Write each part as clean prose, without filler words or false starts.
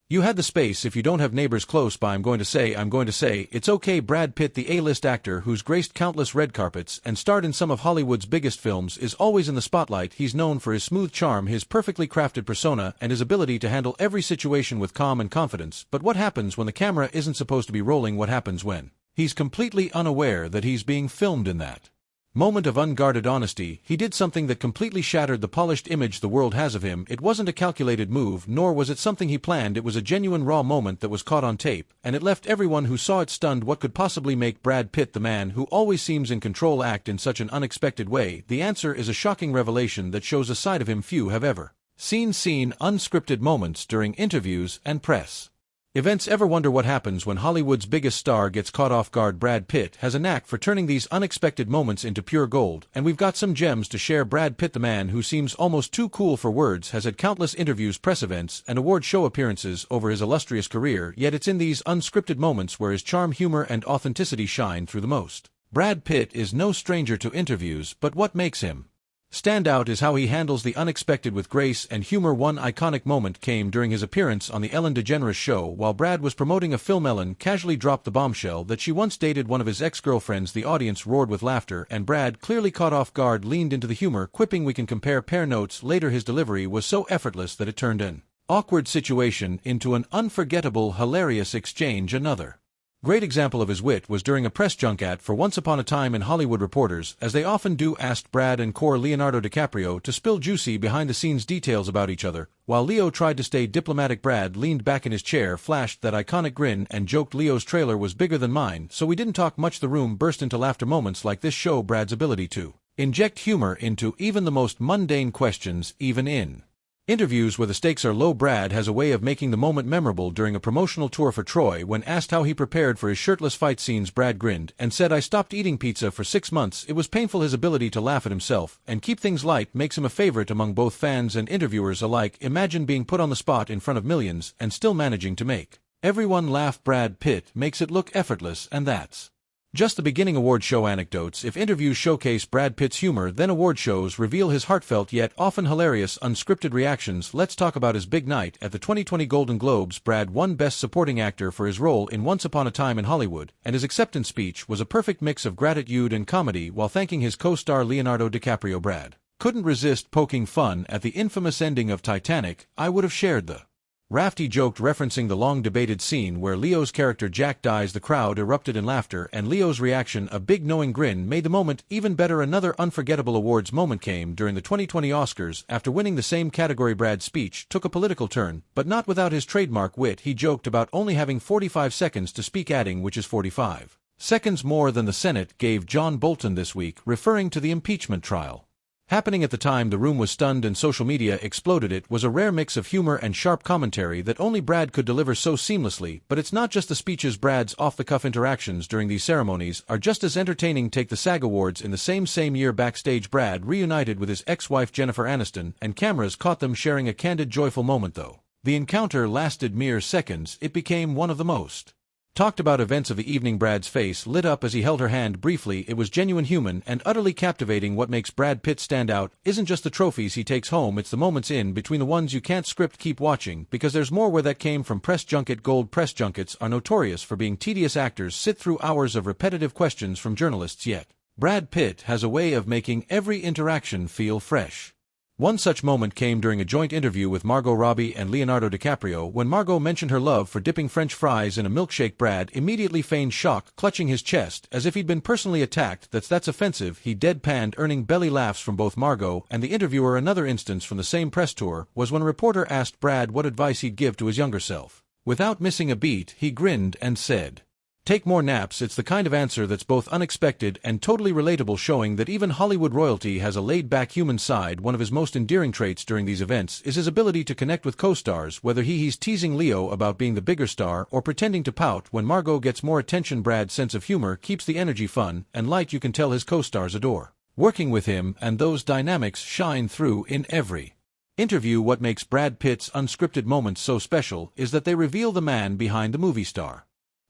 You had the space. If you don't have neighbors close by, I'm going to say, it's okay. Brad Pitt, the A-list actor who's graced countless red carpets and starred in some of Hollywood's biggest films, is always in the spotlight. He's known for his smooth charm, his perfectly crafted persona, and his ability to handle every situation with calm and confidence. But what happens when the camera isn't supposed to be rolling? What happens when he's completely unaware that he's being filmed? In that moment of unguarded honesty, he did something that completely shattered the polished image the world has of him. It wasn't a calculated move, nor was it something he planned. It was a genuine raw moment that was caught on tape, and it left everyone who saw it stunned. What could possibly make Brad Pitt, the man who always seems in control, act in such an unexpected way? The answer is a shocking revelation that shows a side of him few have ever seen. Unscripted moments during interviews and press events. Ever wonder what happens when Hollywood's biggest star gets caught off guard? Brad Pitt has a knack for turning these unexpected moments into pure gold, and we've got some gems to share. Brad Pitt, the man who seems almost too cool for words, has had countless interviews, press events, and award show appearances over his illustrious career, yet it's in these unscripted moments where his charm, humor, and authenticity shine through the most. Brad Pitt is no stranger to interviews, but what makes him stand out is how he handles the unexpected with grace and humor. One iconic moment came during his appearance on the Ellen DeGeneres show while Brad was promoting a film. Ellen casually dropped the bombshell that she once dated one of his ex-girlfriends. The audience roared with laughter, and Brad, clearly caught off guard, leaned into the humor, quipping, "We can compare pair notes." Later, his delivery was so effortless that it turned an awkward situation into an unforgettable, hilarious exchange. Another great example of his wit was during a press junket for Once Upon a Time in Hollywood. Reporters, as they often do, asked Brad and core Leonardo DiCaprio to spill juicy behind-the-scenes details about each other. While Leo tried to stay diplomatic, Brad leaned back in his chair, flashed that iconic grin, and joked, "Leo's trailer was bigger than mine, so we didn't talk much." The room burst into laughter. Moments like this show Brad's ability to inject humor into even the most mundane questions, even in interviews where the stakes are low. Brad has a way of making the moment memorable. During a promotional tour for Troy, when asked how he prepared for his shirtless fight scenes, Brad grinned and said, "I stopped eating pizza for 6 months. It was painful." His ability to laugh at himself and keep things light makes him a favorite among both fans and interviewers alike. Imagine being put on the spot in front of millions and still managing to make everyone laugh. Brad Pitt makes it look effortless, and that's just the beginning. Award show anecdotes. If interviews showcase Brad Pitt's humor, then award shows reveal his heartfelt yet often hilarious unscripted reactions. Let's talk about his big night at the 2020 Golden Globes. Brad won Best Supporting Actor for his role in Once Upon a Time in Hollywood, and his acceptance speech was a perfect mix of gratitude and comedy. While thanking his co-star Leonardo DiCaprio, Brad couldn't resist poking fun at the infamous ending of Titanic. "I would have shared the raft," he joked, referencing the long-debated scene where Leo's character Jack dies. The crowd erupted in laughter, and Leo's reaction, a big knowing grin, made the moment even better. Another unforgettable awards moment came during the 2020 Oscars. After winning the same category, Brad's speech took a political turn, but not without his trademark wit. He joked about only having 45 seconds to speak, adding, "which is 45 seconds more than the Senate gave John Bolton this week," referring to the impeachment trial happening at the time. The room was stunned and social media exploded. It was a rare mix of humor and sharp commentary that only Brad could deliver so seamlessly. But it's not just the speeches. Brad's off-the-cuff interactions during these ceremonies are just as entertaining. Take the SAG Awards. In the same year, backstage, Brad reunited with his ex-wife Jennifer Aniston, and cameras caught them sharing a candid, joyful moment. Though the encounter lasted mere seconds, it became one of the most talked about events of the evening. Brad's face lit up as he held her hand briefly. It was genuine, human, and utterly captivating. What makes Brad Pitt stand out isn't just the trophies he takes home, it's the moments in between, the ones you can't script. Keep watching, because there's more where that came from. Press junket gold. Press junkets are notorious for being tedious. Actors sit through hours of repetitive questions from journalists, yet Brad Pitt has a way of making every interaction feel fresh. One such moment came during a joint interview with Margot Robbie and Leonardo DiCaprio. When Margot mentioned her love for dipping French fries in a milkshake, Brad immediately feigned shock, clutching his chest as if he'd been personally attacked. That's offensive," he deadpanned, earning belly laughs from both Margot and the interviewer. Another instance from the same press tour was when a reporter asked Brad what advice he'd give to his younger self. Without missing a beat, he grinned and said, "Take more naps." It's the kind of answer that's both unexpected and totally relatable, showing that even Hollywood royalty has a laid-back human side. One of his most endearing traits during these events is his ability to connect with co-stars, whether he's teasing Leo about being the bigger star or pretending to pout when Margot gets more attention. Brad's sense of humor keeps the energy fun and light. You can tell his co-stars adore working with him, and those dynamics shine through in every interview. What makes Brad Pitt's unscripted moments so special is that they reveal the man behind the movie star.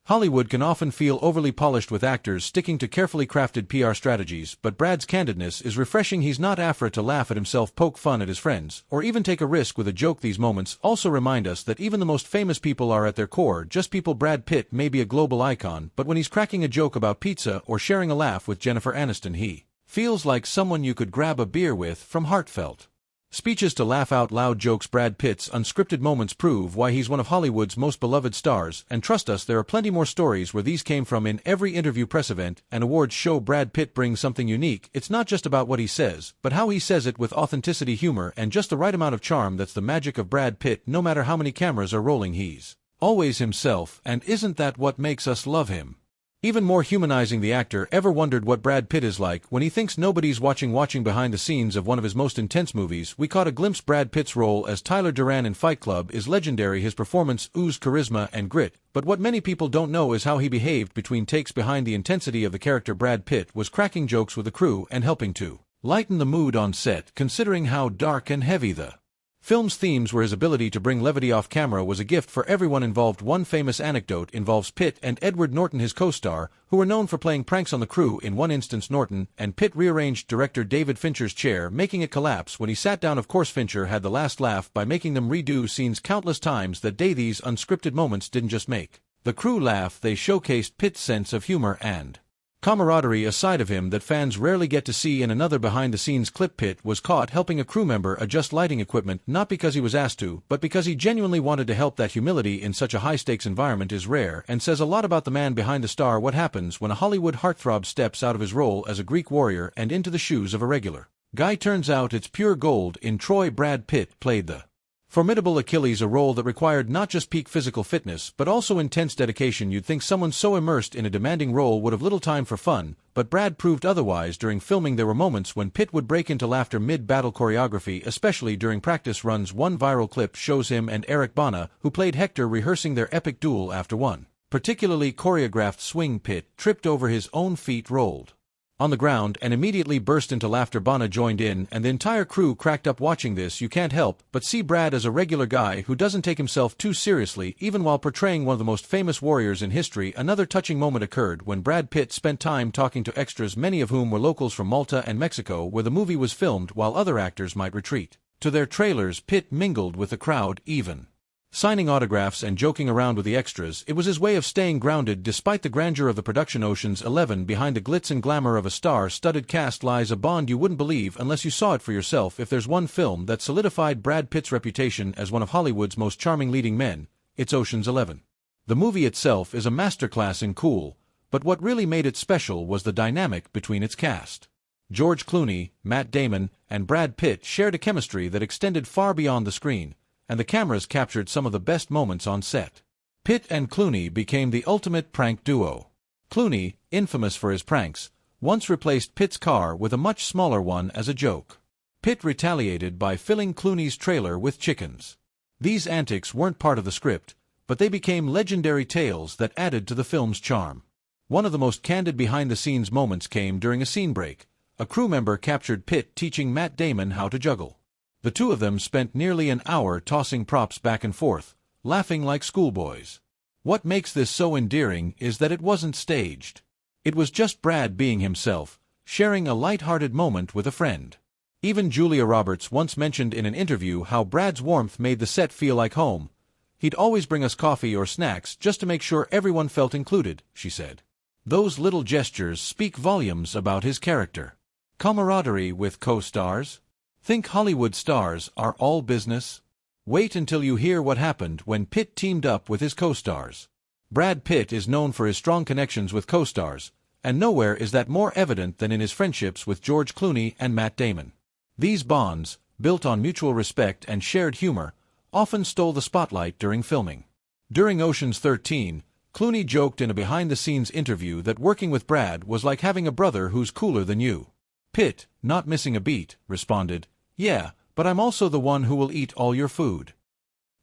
Hollywood can often feel overly polished with actors sticking to carefully crafted PR strategies, but Brad's candidness is refreshing. He's not afraid to laugh at himself, poke fun at his friends, or even take a risk with a joke. These moments also remind us that even the most famous people are at their core just people. Brad Pitt may be a global icon, but when he's cracking a joke about pizza or sharing a laugh with Jennifer Aniston, he feels like someone you could grab a beer with. From heartfelt speeches to laugh-out-loud jokes, Brad Pitt's unscripted moments prove why he's one of Hollywood's most beloved stars, and trust us, there are plenty more stories where these came from. In every interview, press event, and awards show, Brad Pitt brings something unique. It's not just about what he says, but how he says it, with authenticity, humor, and just the right amount of charm. That's the magic of Brad Pitt. No matter how many cameras are rolling, he's always himself, and isn't that what makes us love him even more? Humanizing the actor. Ever wondered what Brad Pitt is like when he thinks nobody's watching? Behind the scenes of one of his most intense movies, we caught a glimpse. Brad Pitt's role as Tyler Durden in Fight Club is legendary. His performance oozed charisma and grit, but what many people don't know is how he behaved between takes. Behind the intensity of the character, Brad Pitt was cracking jokes with the crew and helping to lighten the mood on set. Considering how dark and heavy the film's themes were, his ability to bring levity off camera was a gift for everyone involved. One famous anecdote involves Pitt and Edward Norton, his co-star, who were known for playing pranks on the crew. In one instance, Norton and Pitt rearranged director David Fincher's chair, making it collapse when he sat down. Of course, Fincher had the last laugh by making them redo scenes countless times that day. These unscripted moments didn't just make the crew laugh, they showcased Pitt's sense of humor and camaraderie, a side of him that fans rarely get to see. In another behind-the-scenes clip, Pitt was caught helping a crew member adjust lighting equipment, not because he was asked to, but because he genuinely wanted to help. That humility in such a high-stakes environment is rare and says a lot about the man behind the star. What happens when a Hollywood heartthrob steps out of his role as a Greek warrior and into the shoes of a regular guy? Turns out it's pure gold. In Troy, Brad Pitt played the formidable Achilles, a role that required not just peak physical fitness but also intense dedication. You'd think someone so immersed in a demanding role would have little time for fun, but Brad proved otherwise. During filming, there were moments when Pitt would break into laughter mid-battle choreography, especially during practice runs. One viral clip shows him and Eric Bana, who played Hector, rehearsing their epic duel. After one particularly choreographed swing, Pitt tripped over his own feet, rolled on the ground, and immediately burst into laughter. Bana joined in, and the entire crew cracked up. Watching this, you can't help but see Brad as a regular guy who doesn't take himself too seriously, even while portraying one of the most famous warriors in history. Another touching moment occurred when Brad Pitt spent time talking to extras, many of whom were locals from Malta and Mexico, where the movie was filmed. While other actors might retreat to their trailers, Pitt mingled with the crowd, even signing autographs and joking around with the extras. It was his way of staying grounded despite the grandeur of the production. Ocean's 11. Behind the glitz and glamour of a star-studded cast lies a bond you wouldn't believe unless you saw it for yourself. If there's one film that solidified Brad Pitt's reputation as one of Hollywood's most charming leading men, it's Ocean's 11. The movie itself is a masterclass in cool, but what really made it special was the dynamic between its cast. George Clooney, Matt Damon, and Brad Pitt shared a chemistry that extended far beyond the screen, and the cameras captured some of the best moments on set. Pitt and Clooney became the ultimate prank duo. Clooney, infamous for his pranks, once replaced Pitt's car with a much smaller one as a joke. Pitt retaliated by filling Clooney's trailer with chickens. These antics weren't part of the script, but they became legendary tales that added to the film's charm. One of the most candid behind-the-scenes moments came during a scene break. A crew member captured Pitt teaching Matt Damon how to juggle. The two of them spent nearly an hour tossing props back and forth, laughing like schoolboys. What makes this so endearing is that it wasn't staged. It was just Brad being himself, sharing a light-hearted moment with a friend. Even Julia Roberts once mentioned in an interview how Brad's warmth made the set feel like home. He'd always bring us coffee or snacks just to make sure everyone felt included, she said. Those little gestures speak volumes about his character. Camaraderie with co-stars? Think Hollywood stars are all business? Wait until you hear what happened when Pitt teamed up with his co-stars. Brad Pitt is known for his strong connections with co-stars, and nowhere is that more evident than in his friendships with George Clooney and Matt Damon. These bonds, built on mutual respect and shared humor, often stole the spotlight during filming. During Ocean's 13, Clooney joked in a behind-the-scenes interview that working with Brad was like having a brother who's cooler than you. Pitt, not missing a beat, responded, "Yeah, but I'm also the one who will eat all your food."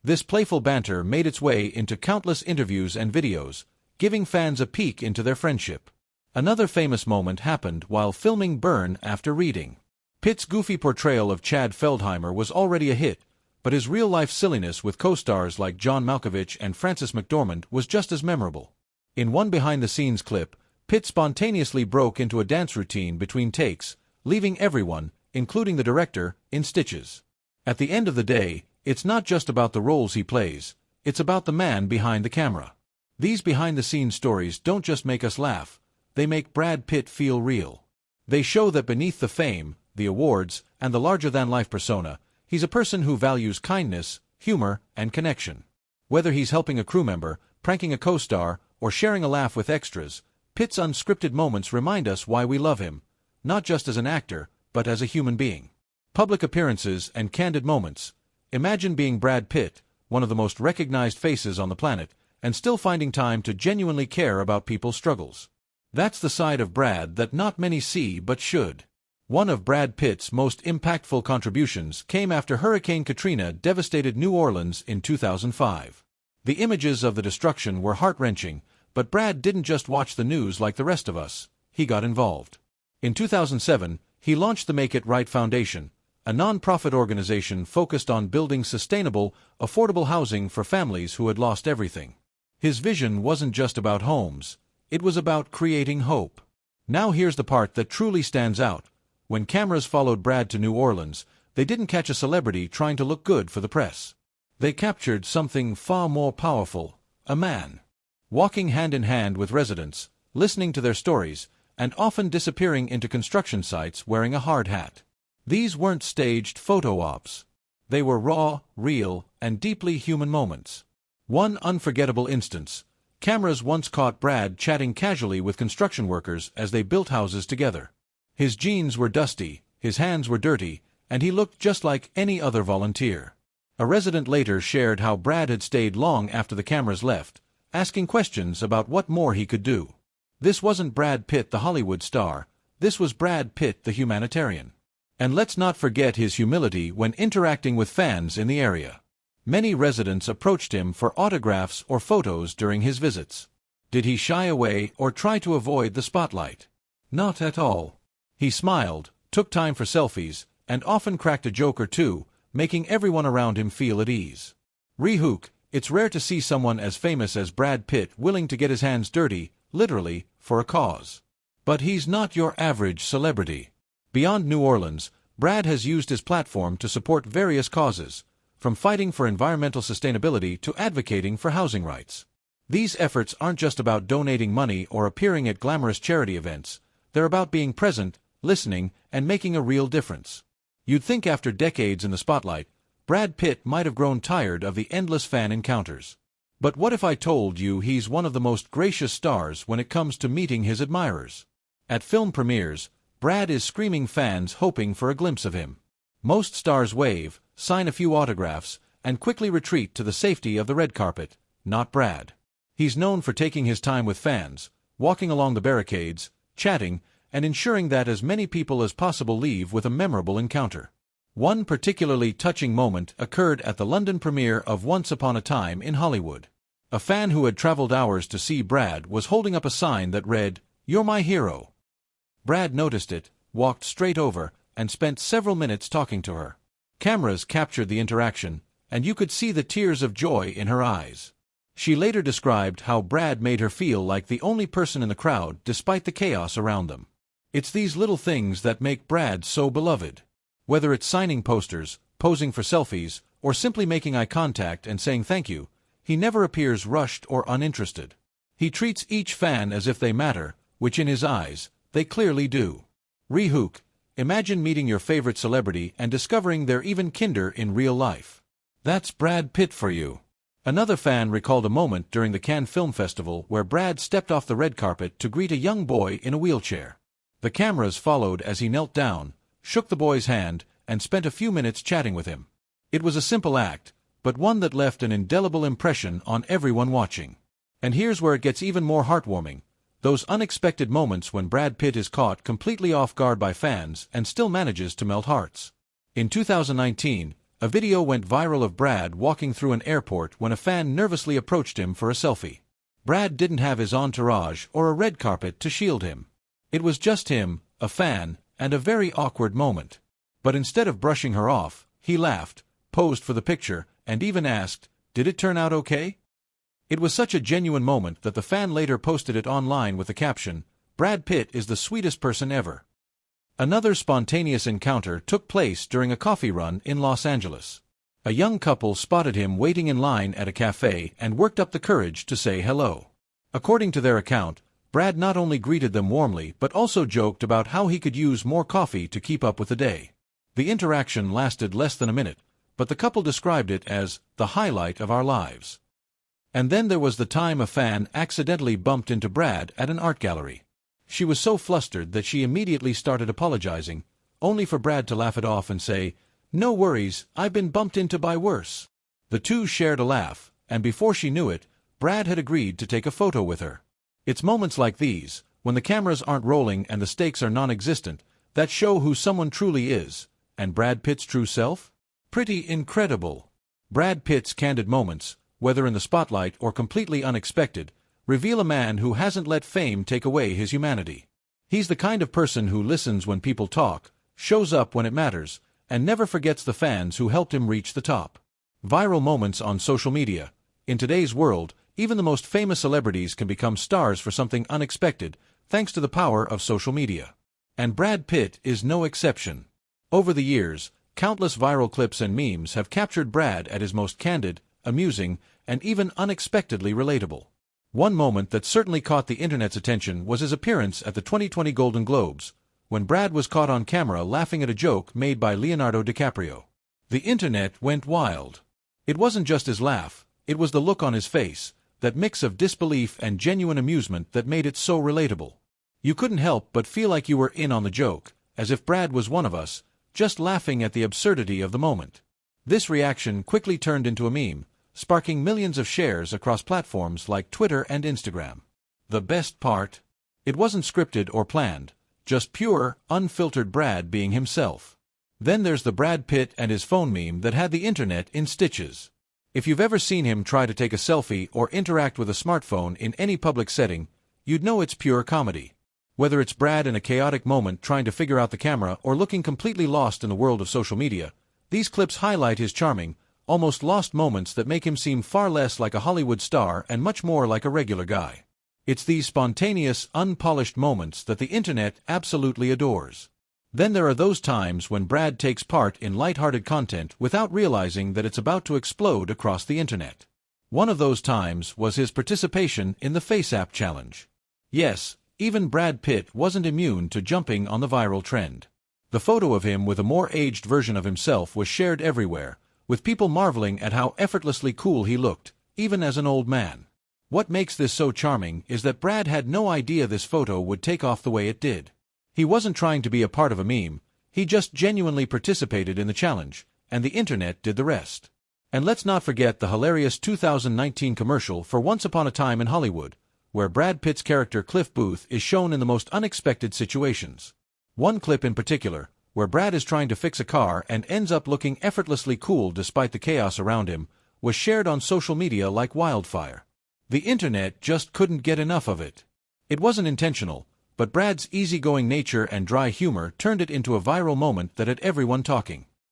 This playful banter made its way into countless interviews and videos, giving fans a peek into their friendship. Another famous moment happened while filming Burn After Reading. Pitt's goofy portrayal of Chad Feldheimer was already a hit, but his real-life silliness with co-stars like John Malkovich and Frances McDormand was just as memorable. In one behind-the-scenes clip, Pitt spontaneously broke into a dance routine between takes, leaving everyone, including the director, in stitches. At the end of the day, it's not just about the roles he plays, it's about the man behind the camera. These behind-the-scenes stories don't just make us laugh, they make Brad Pitt feel real. They show that beneath the fame, the awards, and the larger-than-life persona, he's a person who values kindness, humor, and connection. Whether he's helping a crew member, pranking a co-star, or sharing a laugh with extras, Pitt's unscripted moments remind us why we love him, not just as an actor, but as a human being. Public appearances and candid moments. Imagine being Brad Pitt, one of the most recognized faces on the planet, and still finding time to genuinely care about people's struggles. That's the side of Brad that not many see but should. One of Brad Pitt's most impactful contributions came after Hurricane Katrina devastated New Orleans in 2005. The images of the destruction were heart-wrenching, but Brad didn't just watch the news like the rest of us, he got involved. In 2007, he launched the Make It Right Foundation, a non-profit organization focused on building sustainable, affordable housing for families who had lost everything. His vision wasn't just about homes, it was about creating hope. Now here's the part that truly stands out. When cameras followed Brad to New Orleans, they didn't catch a celebrity trying to look good for the press. They captured something far more powerful, a man. Walking hand in hand with residents, listening to their stories, and often disappearing into construction sites wearing a hard hat. These weren't staged photo ops. They were raw, real, and deeply human moments. One unforgettable instance. Cameras once caught Brad chatting casually with construction workers as they built houses together. His jeans were dusty, his hands were dirty, and he looked just like any other volunteer. A resident later shared how Brad had stayed long after the cameras left, asking questions about what more he could do. This wasn't Brad Pitt the Hollywood star, this was Brad Pitt the humanitarian. And let's not forget his humility when interacting with fans in the area. Many residents approached him for autographs or photos during his visits. Did he shy away or try to avoid the spotlight? Not at all. He smiled, took time for selfies, and often cracked a joke or two, making everyone around him feel at ease. Rehook, it's rare to see someone as famous as Brad Pitt willing to get his hands dirty, literally, for a cause. But he's not your average celebrity. Beyond New Orleans, Brad has used his platform to support various causes, from fighting for environmental sustainability to advocating for housing rights. These efforts aren't just about donating money or appearing at glamorous charity events, they're about being present, listening, and making a real difference. You'd think after decades in the spotlight, Brad Pitt might have grown tired of the endless fan encounters. But what if I told you he's one of the most gracious stars when it comes to meeting his admirers? At film premieres, Brad is screaming fans hoping for a glimpse of him. Most stars wave, sign a few autographs, and quickly retreat to the safety of the red carpet, not Brad. He's known for taking his time with fans, walking along the barricades, chatting, and ensuring that as many people as possible leave with a memorable encounter. One particularly touching moment occurred at the London premiere of Once Upon a Time in Hollywood. A fan who had traveled hours to see Brad was holding up a sign that read, "You're my hero." Brad noticed it, walked straight over, and spent several minutes talking to her. Cameras captured the interaction, and you could see the tears of joy in her eyes. She later described how Brad made her feel like the only person in the crowd despite the chaos around them. It's these little things that make Brad so beloved. Whether it's signing posters, posing for selfies, or simply making eye contact and saying thank you, he never appears rushed or uninterested. He treats each fan as if they matter, which in his eyes, they clearly do. Rehook, imagine meeting your favorite celebrity and discovering they're even kinder in real life. That's Brad Pitt for you. Another fan recalled a moment during the Cannes Film Festival where Brad stepped off the red carpet to greet a young boy in a wheelchair. The cameras followed as he knelt down, shook the boy's hand, and spent a few minutes chatting with him. It was a simple act, but one that left an indelible impression on everyone watching. And here's where it gets even more heartwarming. Those unexpected moments when Brad Pitt is caught completely off guard by fans and still manages to melt hearts. In 2019, a video went viral of Brad walking through an airport when a fan nervously approached him for a selfie. Brad didn't have his entourage or a red carpet to shield him. It was just him, a fan, and a very awkward moment. But instead of brushing her off, he laughed, posed for the picture, and even asked, "Did it turn out okay?" It was such a genuine moment that the fan later posted it online with the caption, "Brad Pitt is the sweetest person ever." Another spontaneous encounter took place during a coffee run in Los Angeles. A young couple spotted him waiting in line at a cafe and worked up the courage to say hello. According to their account, Brad not only greeted them warmly but also joked about how he could use more coffee to keep up with the day. The interaction lasted less than a minute, but the couple described it as the highlight of our lives. And then there was the time a fan accidentally bumped into Brad at an art gallery. She was so flustered that she immediately started apologizing, only for Brad to laugh it off and say, "No worries, I've been bumped into by worse." The two shared a laugh, and before she knew it, Brad had agreed to take a photo with her. It's moments like these, when the cameras aren't rolling and the stakes are non-existent, that show who someone truly is. And Brad Pitt's true self? Pretty incredible. Brad Pitt's candid moments, whether in the spotlight or completely unexpected, reveal a man who hasn't let fame take away his humanity. He's the kind of person who listens when people talk, shows up when it matters, and never forgets the fans who helped him reach the top. Viral moments on social media. In today's world, even the most famous celebrities can become stars for something unexpected, thanks to the power of social media. And Brad Pitt is no exception. Over the years, countless viral clips and memes have captured Brad at his most candid, amusing, and even unexpectedly relatable. One moment that certainly caught the internet's attention was his appearance at the 2020 Golden Globes, when Brad was caught on camera laughing at a joke made by Leonardo DiCaprio. The internet went wild. It wasn't just his laugh, it was the look on his face, that mix of disbelief and genuine amusement that made it so relatable. You couldn't help but feel like you were in on the joke, as if Brad was one of us, just laughing at the absurdity of the moment. This reaction quickly turned into a meme, sparking millions of shares across platforms like Twitter and Instagram. The best part? It wasn't scripted or planned, just pure, unfiltered Brad being himself. Then there's the Brad Pitt and his phone meme that had the internet in stitches. If you've ever seen him try to take a selfie or interact with a smartphone in any public setting, you'd know it's pure comedy. Whether it's Brad in a chaotic moment trying to figure out the camera or looking completely lost in the world of social media, these clips highlight his charming, almost lost moments that make him seem far less like a Hollywood star and much more like a regular guy. It's these spontaneous, unpolished moments that the internet absolutely adores. Then there are those times when Brad takes part in lighthearted content without realizing that it's about to explode across the internet. One of those times was his participation in the FaceApp challenge. Yes, even Brad Pitt wasn't immune to jumping on the viral trend. The photo of him with a more aged version of himself was shared everywhere, with people marveling at how effortlessly cool he looked, even as an old man. What makes this so charming is that Brad had no idea this photo would take off the way it did. He wasn't trying to be a part of a meme, he just genuinely participated in the challenge, and the internet did the rest. And let's not forget the hilarious 2019 commercial for Once Upon a Time in Hollywood, where Brad Pitt's character Cliff Booth is shown in the most unexpected situations. One clip in particular, where Brad is trying to fix a car and ends up looking effortlessly cool despite the chaos around him, was shared on social media like wildfire. The internet just couldn't get enough of it. It wasn't intentional, but Brad's easygoing nature and dry humor turned it into a viral moment that had everyone talking.